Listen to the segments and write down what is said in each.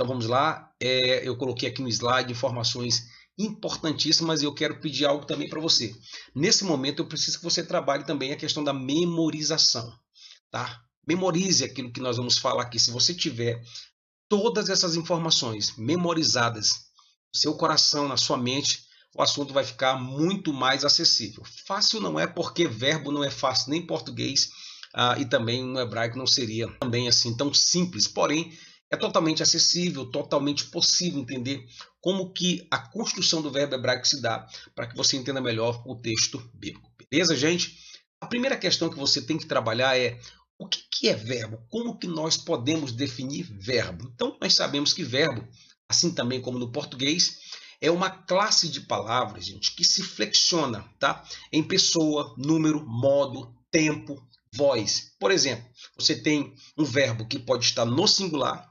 Então vamos lá, eu coloquei aqui no slide informações importantíssimas e eu quero pedir algo também para você. Nesse momento eu preciso que você trabalhe também a questão da memorização, tá? Memorize aquilo que nós vamos falar aqui. Se você tiver todas essas informações memorizadas no seu coração, na sua mente, o assunto vai ficar muito mais acessível. Fácil não é, porque verbo não é fácil nem em português, e também no hebraico não seria também assim tão simples, porém é totalmente acessível, totalmente possível entender como que a construção do verbo hebraico se dá, para que você entenda melhor o texto bíblico. Beleza, gente? A primeira questão que você tem que trabalhar é: o que é verbo? Como que nós podemos definir verbo? Então, nós sabemos que verbo, assim também como no português, é uma classe de palavras, gente, que se flexiona, tá? Em pessoa, número, modo, tempo, voz. Por exemplo, você tem um verbo que pode estar no singular,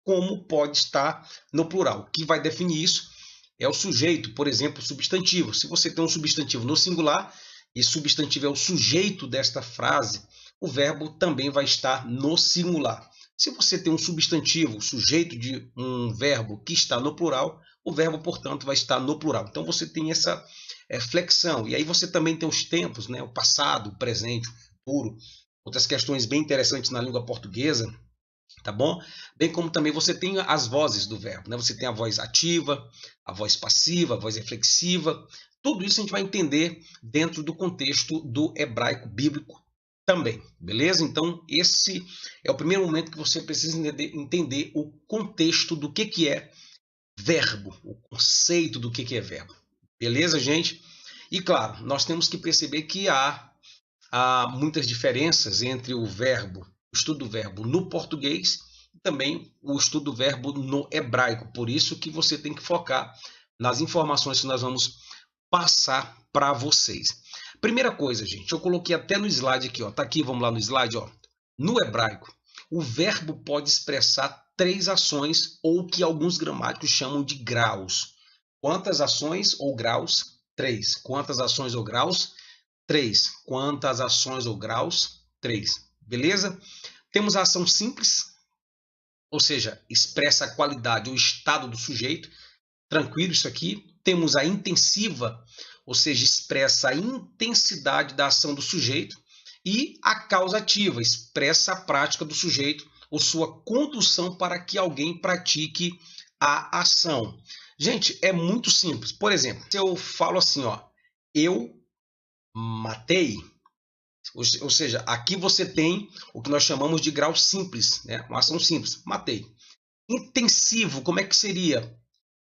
como pode estar no plural. O que vai definir isso é o sujeito, por exemplo, substantivo. Se você tem um substantivo no singular e substantivo é o sujeito desta frase, o verbo também vai estar no singular. Se você tem um substantivo, sujeito de um verbo que está no plural, o verbo, portanto, vai estar no plural. Então você tem essa flexão. E aí você também tem os tempos, né? O passado, o presente, o futuro. Outras questões bem interessantes na língua portuguesa, tá bom? Bem como também você tem as vozes do verbo, né? Você tem a voz ativa, a voz passiva, a voz reflexiva. Tudo isso a gente vai entender dentro do contexto do hebraico bíblico também, beleza? Então esse é o primeiro momento que você precisa entender o contexto do que é verbo, o conceito do que é verbo. Beleza, gente? E claro, nós temos que perceber que há muitas diferenças entre o verbo, o estudo do verbo no português e também o estudo do verbo no hebraico. Por isso que você tem que focar nas informações que nós vamos passar para vocês. Primeira coisa, gente, eu coloquei até no slide aqui, ó. Tá aqui, vamos lá no slide, ó. No hebraico, o verbo pode expressar 3 ações ou que alguns gramáticos chamam de graus. Quantas ações ou graus? 3. Quantas ações ou graus? 3. Quantas ações ou graus? 3. Beleza? Temos a ação simples, ou seja, expressa a qualidade ou estado do sujeito. Tranquilo isso aqui. Temos a intensiva, ou seja, expressa a intensidade da ação do sujeito. E a causativa, expressa a prática do sujeito ou sua condução para que alguém pratique a ação. Gente, é muito simples. Por exemplo, se eu falo assim, ó, eu matei, ou seja, aqui você tem o que nós chamamos de grau simples, né? Uma ação simples, matei. Intensivo, como é que seria?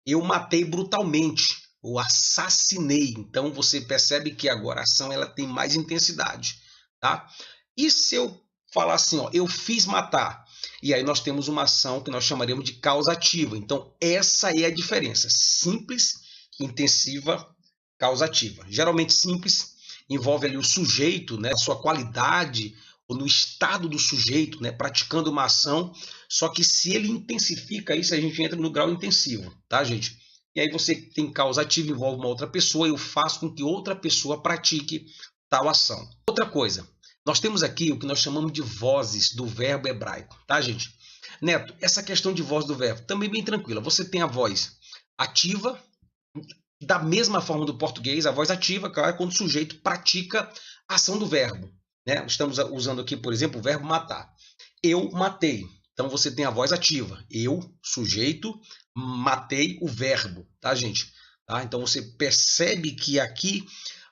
Eu matei brutalmente, ou assassinei. Então você percebe que agora a ação ela tem mais intensidade, tá? E se eu falar assim, ó, eu fiz matar, e aí nós temos uma ação que nós chamaremos de causativa. Então essa é a diferença: simples, intensiva, causativa. Geralmente simples envolve ali o sujeito, né, a sua qualidade ou no estado do sujeito, né, praticando uma ação. Só que se ele intensifica isso, a gente entra no grau intensivo, tá, gente? E aí você tem causativa, envolve uma outra pessoa, eu faço com que outra pessoa pratique tal ação. Outra coisa, nós temos aqui o que nós chamamos de vozes do verbo hebraico, tá, gente? Neto, essa questão de voz do verbo também bem tranquila. Você tem a voz ativa, da mesma forma do português, a voz ativa, claro, é quando o sujeito pratica a ação do verbo, né? Estamos usando aqui, por exemplo, o verbo matar. Eu matei. Então você tem a voz ativa. Eu, sujeito, matei o verbo, tá, gente? Tá? Então você percebe que aqui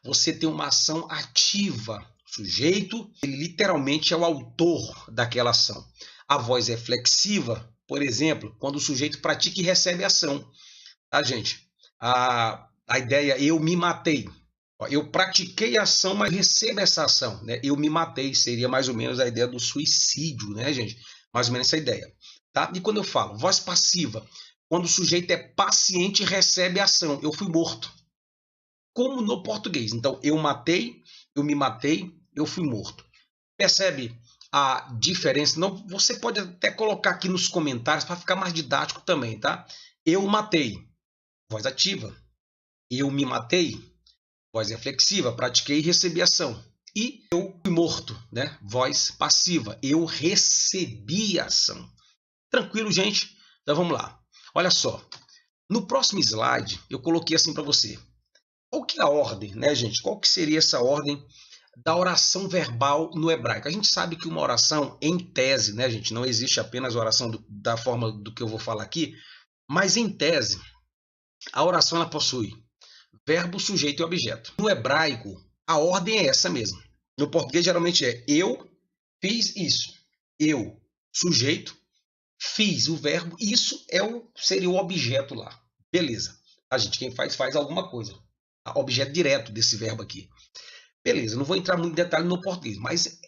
você tem uma ação ativa. O sujeito, ele literalmente é o autor daquela ação. A voz é flexiva, por exemplo, quando o sujeito pratica e recebe a ação, tá, gente? A ideia, eu me matei. Eu pratiquei a ação, mas recebo essa ação, né? Eu me matei, seria mais ou menos a ideia do suicídio, né, gente? Mais ou menos essa ideia, tá? E quando eu falo voz passiva, quando o sujeito é paciente e recebe a ação, eu fui morto. Como no português. Então, eu matei, eu me matei, eu fui morto. Percebe a diferença? Não, você pode até colocar aqui nos comentários para ficar mais didático também, tá? Eu matei, voz ativa. Eu me matei, voz reflexiva, pratiquei e recebi ação. E eu fui morto, né? Voz passiva, eu recebi ação. Tranquilo, gente? Então vamos lá. Olha só. No próximo slide, eu coloquei assim para você. Qual que é a ordem, né, gente? Qual que seria essa ordem da oração verbal no hebraico? A gente sabe que uma oração, em tese, né, gente? Não existe apenas oração da forma do que eu vou falar aqui, mas em tese, a oração ela possui verbo, sujeito e objeto. No hebraico, a ordem é essa mesmo. No português, geralmente é eu fiz isso. Eu, sujeito, fiz o verbo, isso seria o objeto lá. Beleza. A gente, quem faz alguma coisa. Objeto direto desse verbo aqui. Beleza, não vou entrar muito em detalhe no português, mas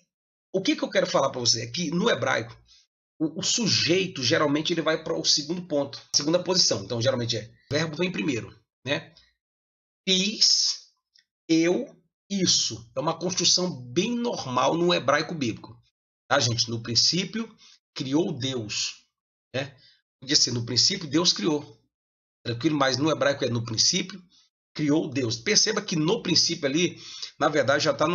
o que eu quero falar para você é que no hebraico, o sujeito, geralmente, ele vai para o segundo ponto, segunda posição. Então, geralmente o verbo vem primeiro, né? Fiz, eu, isso. É uma construção bem normal no hebraico bíblico. Tá, gente? No princípio, criou Deus. Né? Podia ser no princípio, Deus criou. Tranquilo? Mas no hebraico é no princípio, criou Deus. Perceba que no princípio ali, na verdade, já está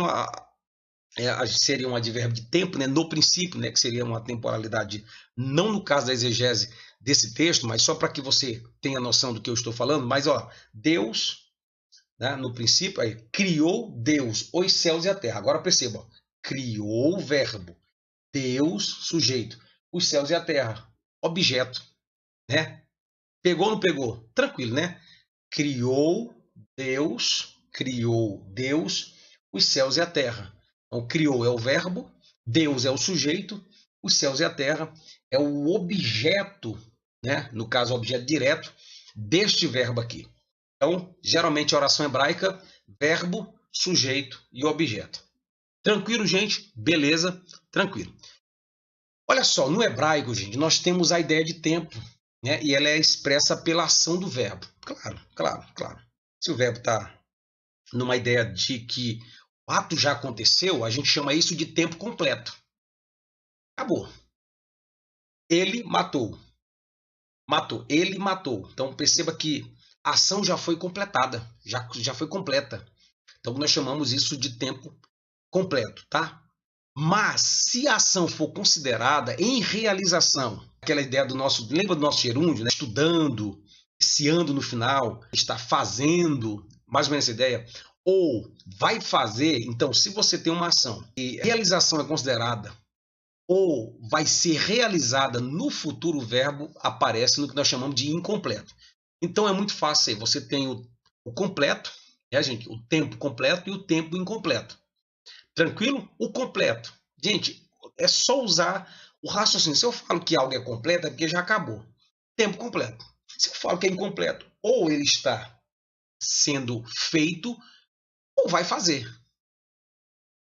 seria um advérbio de tempo, né? No princípio, né? Que seria uma temporalidade, não no caso da exegese desse texto, mas só para que você tenha noção do que eu estou falando. Mas, ó, Deus, né? No princípio, aí, criou Deus os céus e a terra. Agora perceba, ó, criou o verbo. Deus, sujeito, os céus e a terra. Objeto, né? Pegou ou não pegou? Tranquilo, né? Criou Deus, os céus e a terra. Então, criou é o verbo, Deus é o sujeito, os céus e a terra é o objeto, né? No caso, o objeto direto deste verbo aqui. Então, geralmente, a oração hebraica, verbo, sujeito e objeto. Tranquilo, gente? Beleza? Tranquilo. Olha só, no hebraico, gente, nós temos a ideia de tempo, né? E ela é expressa pela ação do verbo. Claro. Se o verbo está numa ideia de que o ato já aconteceu, a gente chama isso de tempo completo. Acabou. Ele matou. Ele matou. Então perceba que a ação já foi completada, já foi completa. Então nós chamamos isso de tempo completo, tá? Mas se a ação for considerada em realização, aquela ideia do nosso, lembra do nosso gerúndio, né? Estudando, se ando no final, está fazendo, mais ou menos essa ideia, ou vai fazer, então se você tem uma ação e a realização é considerada ou vai ser realizada no futuro, o verbo aparece no que nós chamamos de incompleto. Então é muito fácil aí, você tem o completo, né, gente? O tempo completo e o tempo incompleto. Tranquilo? O completo. Gente, é só usar o raciocínio. Se eu falo que algo é completo, é porque já acabou. Tempo completo. Se eu falo que é incompleto, ou ele está sendo feito, ou vai fazer.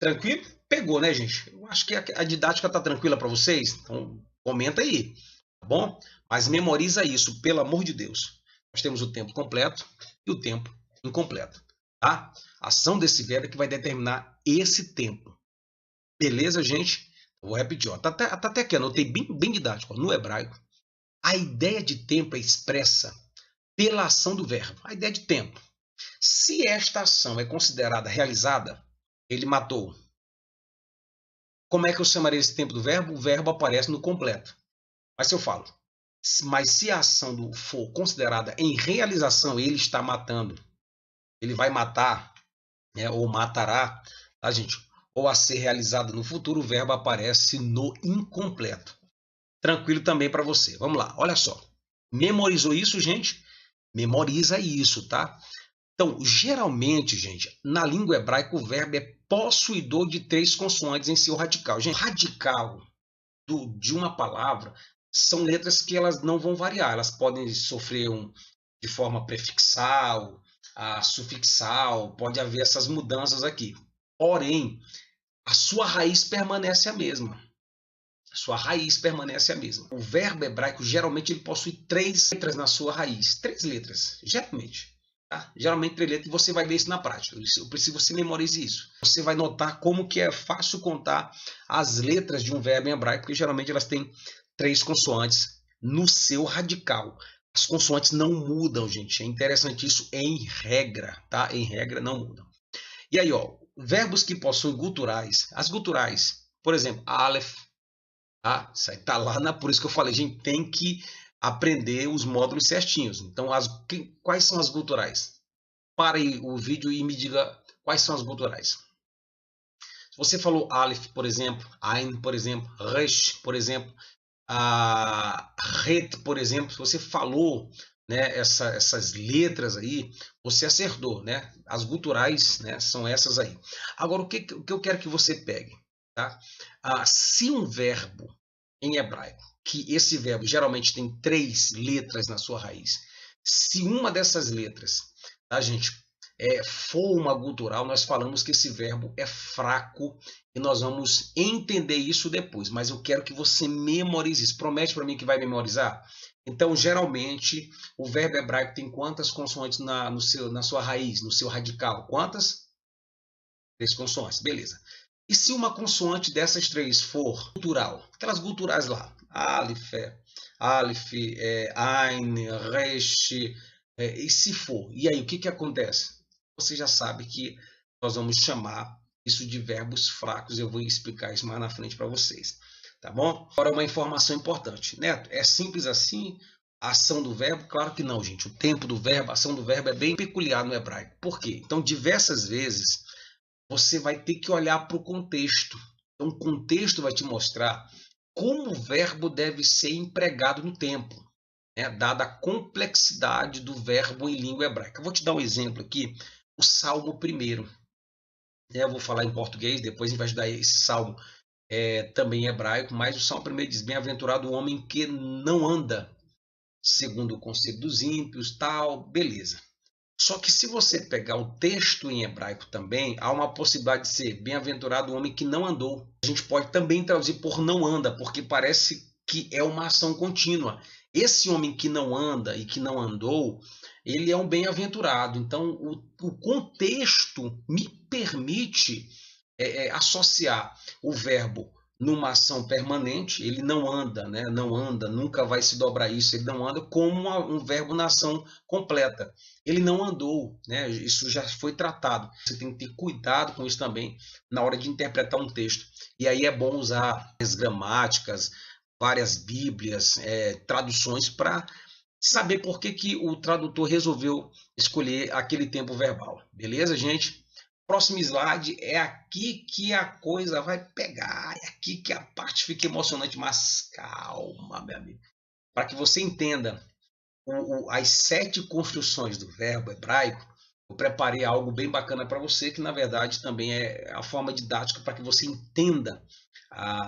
Tranquilo? Pegou, né, gente? Eu acho que a didática está tranquila para vocês. Então, comenta aí. Tá bom? Mas memoriza isso, pelo amor de Deus. Nós temos o tempo completo e o tempo incompleto. Tá? A ação desse verbo é que vai determinar esse tempo. Beleza, gente? Vou repetir. Ó. Tá até aqui, anotei bem didático. Ó. No hebraico, a ideia de tempo é expressa pela ação do verbo. A ideia de tempo. Se esta ação é considerada realizada, ele matou. Como é que eu chamaria esse tempo do verbo? O verbo aparece no completo. Mas se eu falo, mas se a ação for considerada em realização, ele está matando. Ele vai matar, né, ou matará, tá, gente? Ou a ser realizado no futuro, o verbo aparece no incompleto. Tranquilo também para você. Vamos lá, olha só. Memorizou isso, gente? Memoriza isso, tá? Então, geralmente, gente, na língua hebraica, o verbo é possuidor de 3 consoantes em seu radical. Gente, o radical de uma palavra são letras que elas não vão variar. Elas podem sofrer de forma prefixal, sufixal, pode haver essas mudanças aqui. Porém, a sua raiz permanece a mesma. A sua raiz permanece a mesma. O verbo hebraico, geralmente, ele possui 3 letras na sua raiz. 3 letras, geralmente. Tá? Geralmente 3 letras, e você vai ver isso na prática. Eu preciso que você memorize isso. Você vai notar como que é fácil contar as letras de um verbo em hebraico, porque geralmente elas têm 3 consoantes no seu radical. As consoantes não mudam, gente. É interessante isso em regra, tá? Em regra não mudam. E aí, ó, verbos que possuem guturais. As guturais, por exemplo, aleph, tá? Isso aí tá lá, por isso que eu falei, gente, tem que aprender os módulos certinhos. Então, quais são as guturais? Para aí o vídeo e me diga quais são as guturais. Se você falou Aleph, por exemplo, Ain, por exemplo, Resh, por exemplo, a Het, por exemplo, se você falou, né, essas letras aí, você acertou, né? As guturais, né, são essas aí. Agora, o que eu quero que você pegue, tá? Se um verbo em hebraico, que esse verbo geralmente tem 3 letras na sua raiz, se uma dessas letras, tá, gente, for uma gutural, nós falamos que esse verbo é fraco e nós vamos entender isso depois, mas eu quero que você memorize isso. Promete para mim que vai memorizar? Então, geralmente, o verbo hebraico tem quantas consoantes na sua raiz, no seu radical? Quantas? 3 consoantes, beleza. E se uma consoante dessas 3 for gutural, aquelas guturais lá, Aleph, Ain, Resh, e se for, e aí o que acontece? Você já sabe que nós vamos chamar isso de verbos fracos, eu vou explicar isso mais na frente para vocês, tá bom? Agora uma informação importante, Neto, é simples assim a ação do verbo? Claro que não, gente, o tempo do verbo, a ação do verbo é bem peculiar no hebraico. Por quê? Então, diversas vezes, você vai ter que olhar para o contexto. Então, o contexto vai te mostrar como o verbo deve ser empregado no tempo, né? Dada a complexidade do verbo em língua hebraica. Eu vou te dar um exemplo aqui, o Salmo 1. Eu vou falar em português, depois a gente vai estudar esse salmo também em hebraico, mas o Salmo 1 diz, bem-aventurado o homem que não anda segundo o conselho dos ímpios, tal, beleza. Só que se você pegar o texto em hebraico também, há uma possibilidade de ser bem-aventurado o homem que não andou. A gente pode também traduzir por não anda, porque parece que é uma ação contínua. Esse homem que não anda e que não andou, ele é um bem-aventurado. Então, o contexto me permite associar o verbo numa ação permanente, ele não anda, né? Não anda, nunca vai se dobrar isso, ele não anda, como um verbo na ação completa. Ele não andou, né? Isso já foi tratado. Você tem que ter cuidado com isso também na hora de interpretar um texto. E aí é bom usar as gramáticas, várias bíblias, traduções para saber por que o tradutor resolveu escolher aquele tempo verbal. Beleza, gente? Próximo slide, é aqui que a coisa vai pegar, é aqui que a parte fica emocionante, mas calma, meu amigo. Para que você entenda as 7 construções do verbo hebraico, eu preparei algo bem bacana para você, que na verdade também é a forma didática para que você entenda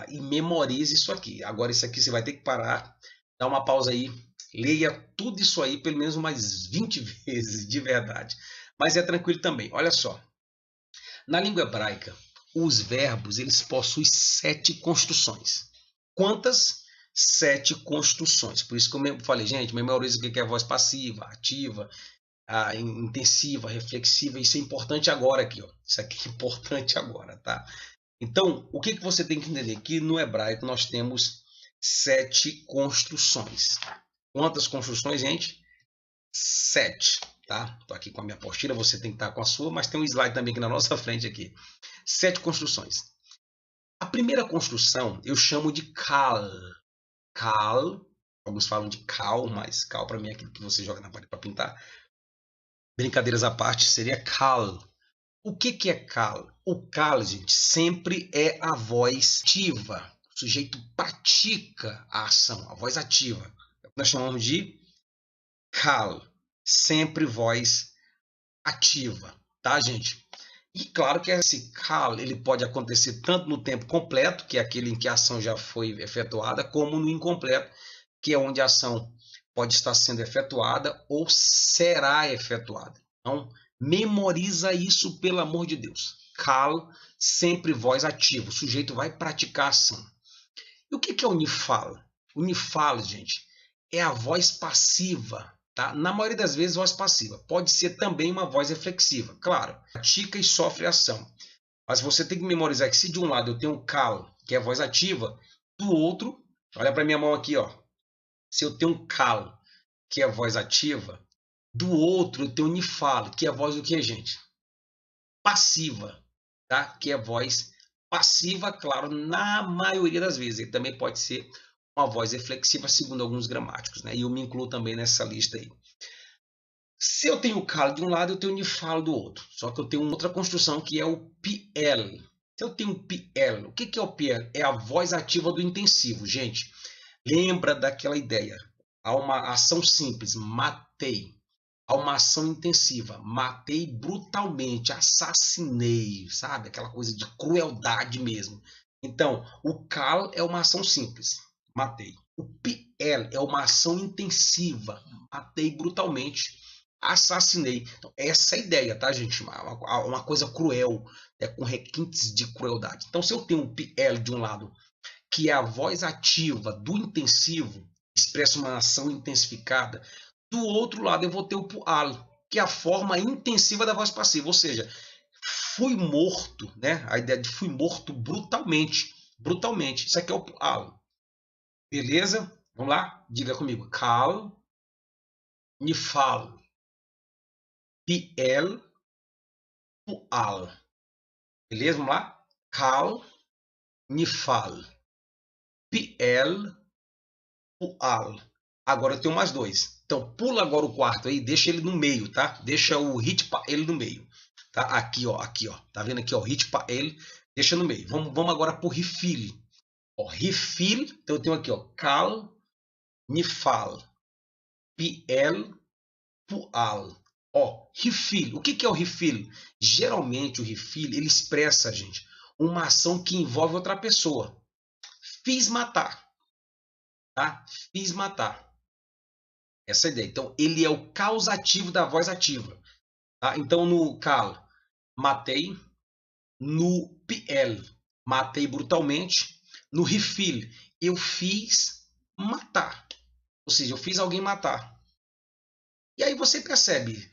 e memorize isso aqui. Agora isso aqui você vai ter que parar, dar uma pausa aí, leia tudo isso aí pelo menos umas 20 vezes, de verdade. Mas é tranquilo também, olha só. Na língua hebraica, os verbos eles possuem 7 construções. Quantas? 7 construções. Por isso que eu falei, gente, memorize o que é voz passiva, ativa, intensiva, reflexiva. Isso é importante agora aqui, ó. Isso aqui é importante agora, tá? Então, o que você tem que entender? Que no hebraico nós temos 7 construções. Quantas construções, gente? 7. Tá? Tô aqui com a minha apostila, você tem que estar com a sua, mas tem um slide também aqui na nossa frente aqui. 7 construções. A primeira construção eu chamo de kal. Kal, alguns falam de cal, mas cal para mim é aquilo que você joga na parede para pintar. Brincadeiras à parte, seria kal. O que é kal? O kal, gente, sempre é a voz ativa. O sujeito pratica a ação, a voz ativa. É o que nós chamamos de kal. Sempre voz ativa, tá, gente? E claro que esse kal ele pode acontecer tanto no tempo completo, que é aquele em que a ação já foi efetuada, como no incompleto, que é onde a ação pode estar sendo efetuada ou será efetuada. Então, memoriza isso, pelo amor de Deus. Kal, sempre voz ativa. O sujeito vai praticar a ação. E o que é unifal? Unifal, gente, é a voz passiva. Tá? Na maioria das vezes, voz passiva. Pode ser também uma voz reflexiva. Claro, pratica e sofre ação. Mas você tem que memorizar que se de um lado eu tenho o kal, que é a voz ativa, do outro, olha para minha mão aqui, ó. Se eu tenho um kal, que é a voz ativa, do outro eu tenho o nifal, que é a voz do que, gente? Passiva, tá? Que é a voz passiva, claro, na maioria das vezes. Ele também pode ser uma voz reflexiva, segundo alguns gramáticos, né? E eu me incluo também nessa lista aí. Se eu tenho o calo de um lado, eu tenho o nifalo do outro. Só que eu tenho outra construção que é o PL. Se eu tenho o PL, o que é o PL? É a voz ativa do intensivo, gente. Lembra daquela ideia? Há uma ação simples, matei. Há uma ação intensiva, matei brutalmente, assassinei, sabe? Aquela coisa de crueldade mesmo. Então, o CAL é uma ação simples, matei. O PL é uma ação intensiva, matei brutalmente, assassinei. Então, essa é a ideia, tá, gente? Uma coisa cruel, né, com requintes de crueldade. Então, se eu tenho o PL de um lado, que é a voz ativa do intensivo, expressa uma ação intensificada, do outro lado eu vou ter o pual, que é a forma intensiva da voz passiva, ou seja, fui morto, né? A ideia de fui morto brutalmente, brutalmente. Isso aqui é o pual. Beleza? Vamos lá? Diga comigo. Kal, nifal, piel, pual. Beleza? Vamos lá? Kal, nifal, piel, pual. Agora eu tenho mais dois. Então pula agora o quarto aí, deixa ele no meio, tá? Deixa o hit para ele no meio, tá? Aqui, ó, aqui, ó. Tá vendo aqui, ó, hit para ele, deixa no meio. Vamos agora pro refill. Ó, refill, então eu tenho aqui, ó, cal, nifal, piel, pual. Ó, refill. O que é o refill? Geralmente o refill, ele expressa, gente, uma ação que envolve outra pessoa. Fiz matar, tá? Fiz matar. Essa é a ideia. Então, ele é o causativo da voz ativa. Tá? Então, no cal, matei. No PL, matei brutalmente. No refill, eu fiz matar. Ou seja, eu fiz alguém matar. E aí você percebe,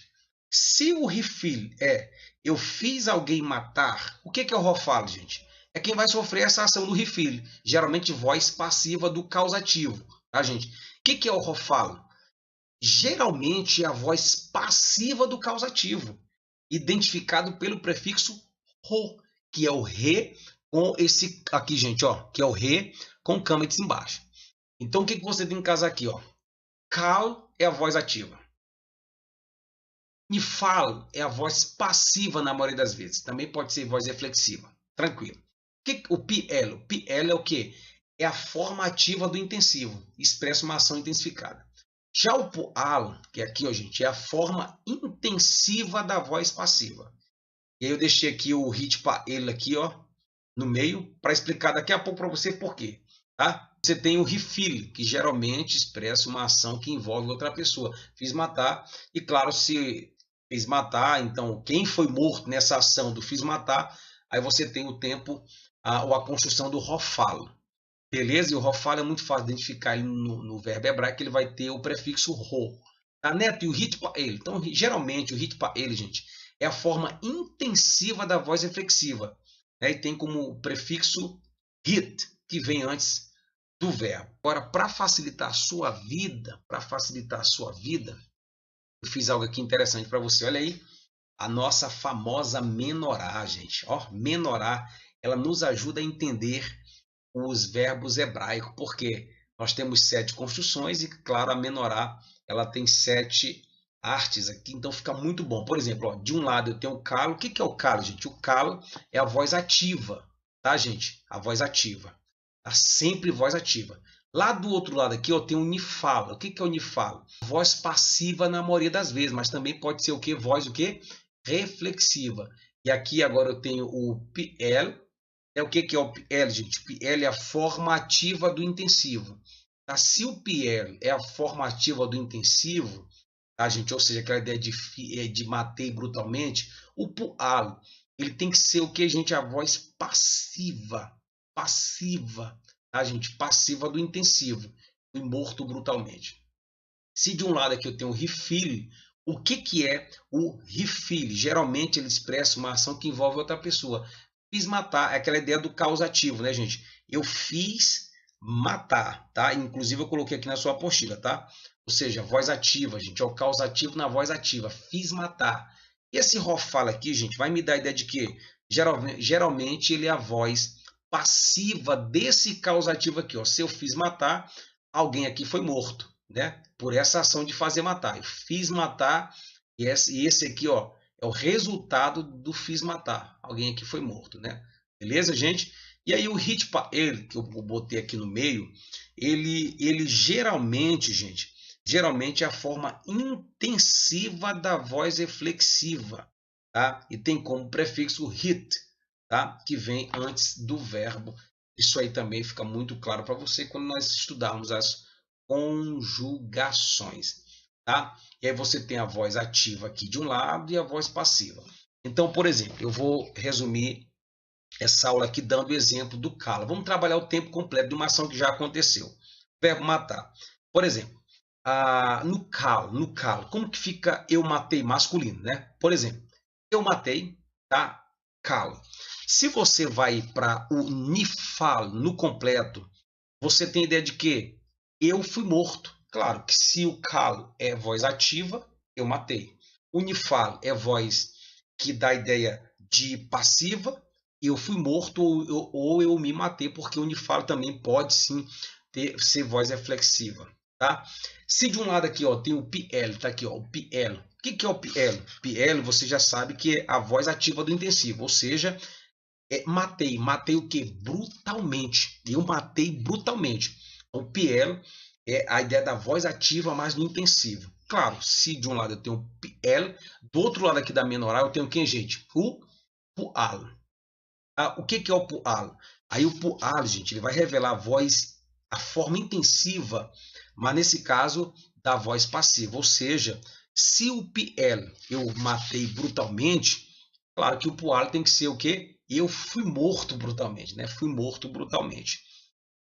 se o refill é eu fiz alguém matar, o que é o rofalo, gente? É quem vai sofrer essa ação do refill. Geralmente voz passiva do causativo. Tá, gente? O que é o rofalo? Geralmente é a voz passiva do causativo, identificado pelo prefixo ro, que é o re com esse aqui, gente, ó, que é o re com câmeras embaixo. Então o que você tem em casa aqui, ó? Cal é a voz ativa. Nifal é a voz passiva na maioria das vezes. Também pode ser voz reflexiva. Tranquilo. O PL? O PL é o quê? É a forma ativa do intensivo. Expressa uma ação intensificada. Já o pual, que é aqui, ó, gente, é a forma intensiva da voz passiva. E aí eu deixei aqui o hit para ele aqui, ó, no meio, para explicar daqui a pouco para você por quê. Tá? Você tem o refill, que geralmente expressa uma ação que envolve outra pessoa. Fiz matar, e claro, se fez matar, então quem foi morto nessa ação do fiz matar, aí você tem o tempo, ou a construção do rofalo. Beleza? E o rofalo é muito fácil de identificar ele no verbo hebraico, ele vai ter o prefixo ro. Tá, Neto? E o hit para ele. Então, geralmente, o hit para ele, gente, é a forma intensiva da voz reflexiva. Né? E tem como prefixo hit, que vem antes do verbo. Agora, para facilitar a sua vida, eu fiz algo aqui interessante para você. Olha aí, a nossa famosa menorá, gente. Ó, menorá, ela nos ajuda a entender os verbos hebraicos, porque nós temos 7 construções e, claro, a menorá ela tem 7 artes aqui, então fica muito bom. Por exemplo, ó, de um lado eu tenho o calo. O que é o calo, gente? O calo é a voz ativa, tá, gente? A voz ativa. Tá sempre voz ativa. Lá do outro lado aqui eu tenho o nifalo. O que é o nifalo? Voz passiva na maioria das vezes, mas também pode ser o que? Voz o quê? Reflexiva. E aqui agora eu tenho o PL. É o que é o PL, gente? O PL é a forma ativa do intensivo. Tá? Se o PL é a forma ativa do intensivo, tá, gente? Ou seja, aquela ideia de matei brutalmente, o pual, ele tem que ser o que, gente? A voz passiva. Passiva, tá, gente? Passiva do intensivo. Fui morto brutalmente. Se de um lado aqui eu tenho o refill, o que é o refill? Geralmente ele expressa uma ação que envolve outra pessoa. Fiz matar, é aquela ideia do causativo, né, gente? Eu fiz matar, tá? Inclusive eu coloquei aqui na sua apostila, tá? Ou seja, voz ativa, gente, é o causativo na voz ativa. Fiz matar. E esse rofala aqui, gente, vai me dar a ideia de que geralmente ele é a voz passiva desse causativo aqui, ó. Se eu fiz matar, alguém aqui foi morto, né? Por essa ação de fazer matar. Eu fiz matar e esse aqui, ó, é o resultado do fiz matar. Alguém aqui foi morto, né? Beleza, gente? E aí o hit ele que eu botei aqui no meio, ele geralmente, gente, geralmente é a forma intensiva da voz reflexiva, tá? E tem como prefixo hit, tá? Que vem antes do verbo. Isso aí também fica muito claro para você quando nós estudarmos as conjugações, tá? E aí você tem a voz ativa aqui de um lado e a voz passiva. Então, por exemplo, eu vou resumir essa aula aqui dando o exemplo do calo. Vamos trabalhar o tempo completo de uma ação que já aconteceu. Verbo matar. Por exemplo, no calo, como que fica eu matei masculino, né? Por exemplo, eu matei, tá? Calo. Se você vai para o nifal no completo, você tem ideia de que eu fui morto. Claro que se o calo é voz ativa, eu matei. O nifal é voz que dá a ideia de passiva, eu fui morto ou eu me matei, porque o nifal também pode sim ser voz reflexiva, tá? Se de um lado aqui, ó, tem o PL, tá aqui, ó, o PL. O que é o PL? PL, você já sabe que é a voz ativa do intensivo, ou seja, matei o que? Brutalmente. Eu matei brutalmente. O PL é a ideia da voz ativa, mas no intensivo. Claro, se de um lado eu tenho o PL, do outro lado aqui da menoral eu tenho quem, gente? O PUAL. O que é o PUAL? Aí o PUAL, gente, ele vai revelar a voz, a forma intensiva, mas nesse caso da voz passiva. Ou seja, se o PL eu matei brutalmente, claro que o PUAL tem que ser o quê? Eu fui morto brutalmente, né? Fui morto brutalmente.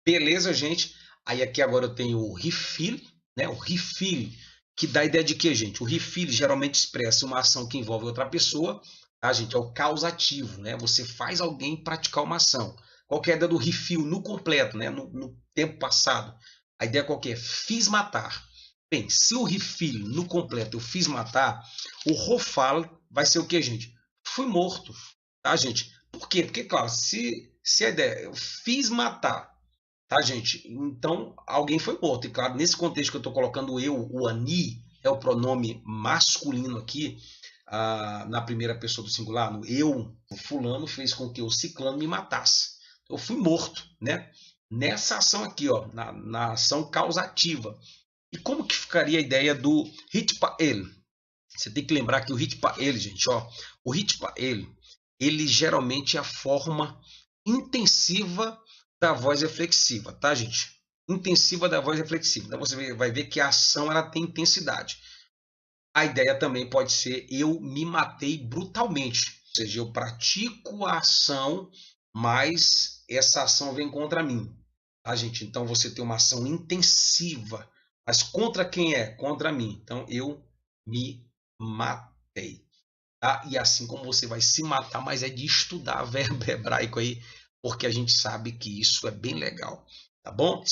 Beleza, gente? Aí aqui agora eu tenho o refill, né? O refill, que dá a ideia de quê, gente? O refill geralmente expressa uma ação que envolve outra pessoa, tá, gente? É o causativo, né? Você faz alguém praticar uma ação. Qual que é a ideia do refill no completo, né? No tempo passado? A ideia qual que é? Fiz matar. Bem, se o refill no completo eu fiz matar, o rofal vai ser o quê, gente? Fui morto, tá, gente? Por quê? Porque, claro, se a ideia eu fiz matar, tá, gente? Então, alguém foi morto. E, claro, nesse contexto que eu estou colocando eu, o ani, é o pronome masculino aqui, na primeira pessoa do singular, no eu, o fulano fez com que o ciclano me matasse. Eu fui morto, né? Nessa ação aqui, ó, na ação causativa. E como que ficaria a ideia do hitpael? Você tem que lembrar que o hitpael, gente, ó, o hitpael, ele geralmente é a forma intensiva da voz reflexiva, tá, gente? Intensiva da voz reflexiva. Então você vai ver que a ação ela tem intensidade. A ideia também pode ser eu me matei brutalmente. Ou seja, eu pratico a ação, mas essa ação vem contra mim. Tá, gente? Então você tem uma ação intensiva. Mas contra quem é? Contra mim. Então eu me matei. Tá? E assim como você vai se matar, mas é de estudar verbo hebraico aí, porque a gente sabe que isso é bem legal. Tá bom?